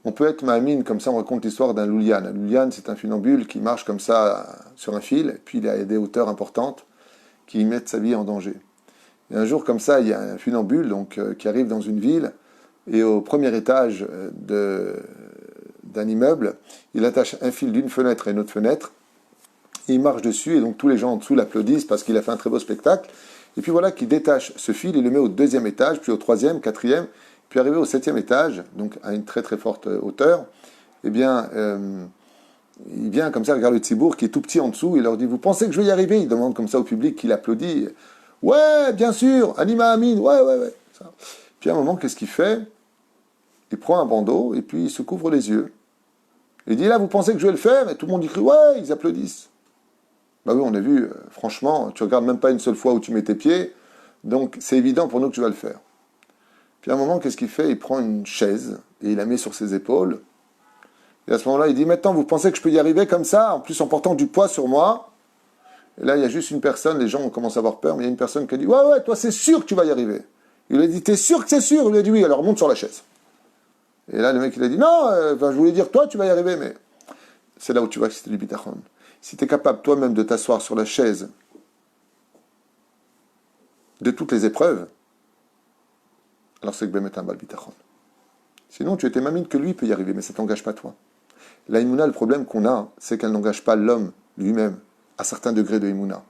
On peut être ma'amine, comme ça on raconte l'histoire d'un loulian. Un loulian, c'est un funambule qui marche comme ça sur un fil, et puis il a des hauteurs importantes qui mettent sa vie en danger. Et un jour, comme ça, il y a un funambule qui arrive dans une ville, et au premier étage d'un immeuble, il attache un fil d'une fenêtre à une autre fenêtre, et il marche dessus, et donc tous les gens en dessous l'applaudissent parce qu'il a fait un très beau spectacle. Et puis voilà qu'il détache ce fil, il le met au deuxième étage, puis au troisième, quatrième, puis arrivé au septième étage, donc à une très très forte hauteur, eh bien, il vient comme ça, regarde le tzibour qui est tout petit en dessous, il leur dit « Vous pensez que je vais y arriver ?» Il demande comme ça au public qui l'applaudit. « Ouais, bien sûr, Anima Amin, ouais. » Puis à un moment, qu'est-ce qu'il fait? Il prend un bandeau et puis il se couvre les yeux. Il dit « Là, vous pensez que je vais le faire ?» Et tout le monde dit « Ouais !» Ils applaudissent. Bah oui, on a vu, franchement, tu regardes même pas une seule fois où tu mets tes pieds, donc c'est évident pour nous que tu vas le faire. Puis à un moment, qu'est-ce qu'il fait? Il prend une chaise et il la met sur ses épaules. Et à ce moment-là, il dit, maintenant, vous pensez que je peux y arriver comme ça, en plus en portant du poids sur moi? Et là, il y a juste une personne, les gens commencent à avoir peur, mais il y a une personne qui a dit, ouais, toi, c'est sûr que tu vas y arriver. Il lui a dit, t'es sûr que c'est sûr? Il lui a dit, oui, alors monte sur la chaise. Et là, le mec, il a dit, non, je voulais dire, toi, tu vas y arriver, mais c'est là où tu vois que c'était du bitachon. Si tu es capable toi-même de t'asseoir sur la chaise de toutes les épreuves, alors c'est que Bémet un bal bitachon. Sinon, tu étais mamine que lui peut y arriver, mais ça ne t'engage pas toi. La Emouna, le problème qu'on a, c'est qu'elle n'engage pas l'homme lui-même à certains degrés de Emouna.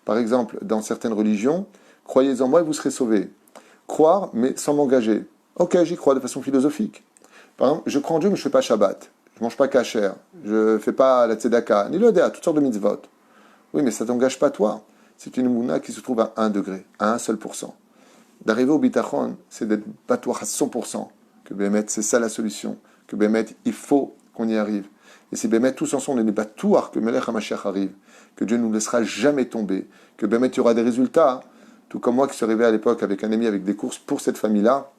Par exemple, dans certaines religions, croyez en moi et vous serez sauvés. Croire, mais sans m'engager. Ok, j'y crois de façon philosophique. Par exemple, je crois en Dieu, mais je ne fais pas Shabbat. Je ne mange pas kasher, je ne fais pas la tzedaka, ni le déa, toutes sortes de mitzvot. Oui, mais ça ne t'engage pas toi. C'est une mouna qui se trouve à 1 degré, à 1 seul %. D'arriver au bitachon, c'est d'être batouar à 100%. Que Bémet, c'est ça la solution. Que Bémet, il faut qu'on y arrive. Et si Bémet, tous ensemble, on n'est pas tout que Melech HaMashiach arrive, que Dieu ne nous laissera jamais tomber, que Bémet, il y aura des résultats, tout comme moi qui suis arrivé à l'époque avec un ami avec des courses pour cette famille-là,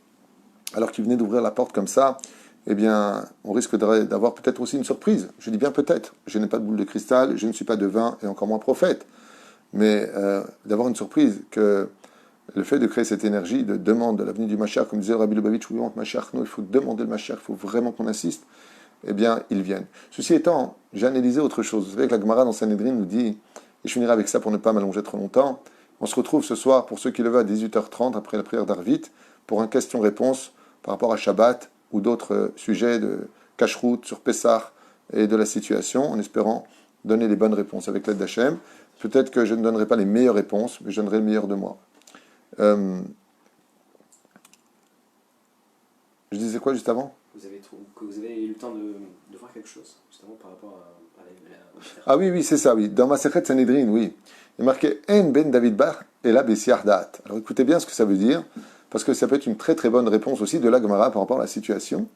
alors qu'il venait d'ouvrir la porte comme ça, eh bien, on risque d'avoir peut-être aussi une surprise. Je dis bien peut-être. Je n'ai pas de boule de cristal, je ne suis pas devin et encore moins prophète. Mais d'avoir une surprise, que le fait de créer cette énergie de demande de l'avenue du Mashiach, comme disait le Rabbi Lubavitch, oui, Mashiach, non, il faut demander le Mashiach, il faut vraiment qu'on insiste, eh bien, ils viennent. Ceci étant, j'ai analysé autre chose. Vous savez que la Gemara dans Sanhedrin nous dit, et je finirai avec ça pour ne pas m'allonger trop longtemps, on se retrouve ce soir, pour ceux qui le veulent, à 18h30, après la prière d'Arvit, pour un question-réponse par rapport à Shabbat ou d'autres sujets de cache-route sur Pessah et de la situation, en espérant donner les bonnes réponses avec l'aide d'Hachem. Peut-être que je ne donnerai pas les meilleures réponses, mais je donnerai le meilleur de moi. Je disais quoi juste avant ? Que vous avez eu le temps de voir quelque chose, justement par rapport à la... Ah oui, c'est ça, oui. Dans ma Masechet Sanhedrin, oui. Il est marqué En ben David Bar et la Bessiar Da'at. Alors écoutez bien ce que ça veut dire, parce que ça peut être une très très bonne réponse aussi de la Gemara par rapport à la situation,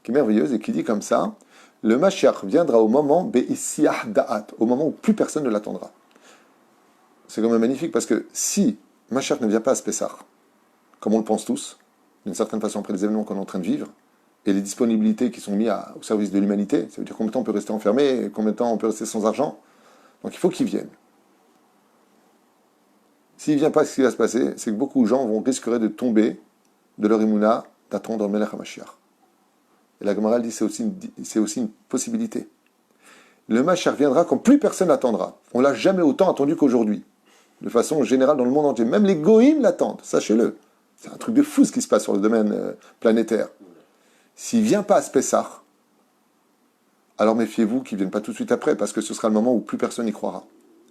qui est merveilleuse et qui dit comme ça, le Mashiach viendra au moment Bessiar Da'at, au moment où plus personne ne l'attendra. C'est quand même magnifique, parce que si Mashiach ne vient pas à ce Pessah, comme on le pense tous, d'une certaine façon après les événements qu'on est en train de vivre, et les disponibilités qui sont mises au service de l'humanité, ça veut dire combien de temps on peut rester enfermé, et combien de temps on peut rester sans argent. Donc il faut qu'il vienne. S'il ne vient pas, ce qui va se passer, c'est que beaucoup de gens risqueraient de tomber de leur imuna, d'attendre le Melech HaMashiach. Et la Gemara dit c'est aussi une possibilité. Le Mashiach viendra quand plus personne n'attendra. On ne l'a jamais autant attendu qu'aujourd'hui. De façon générale dans le monde entier. Même les goïms l'attendent, sachez-le. C'est un truc de fou ce qui se passe sur le domaine planétaire. S'il ne vient pas à ce Pessah, alors méfiez-vous qu'il ne vienne pas tout de suite après, parce que ce sera le moment où plus personne n'y croira.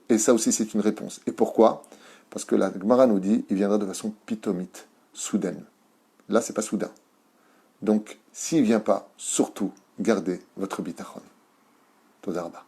Et ça aussi, c'est une réponse. Et pourquoi ? Parce que la Gemara nous dit, il viendra de façon pitomite, soudaine. Là, c'est pas soudain. Donc, s'il ne vient pas, surtout, gardez votre bitachon. Toda rabba.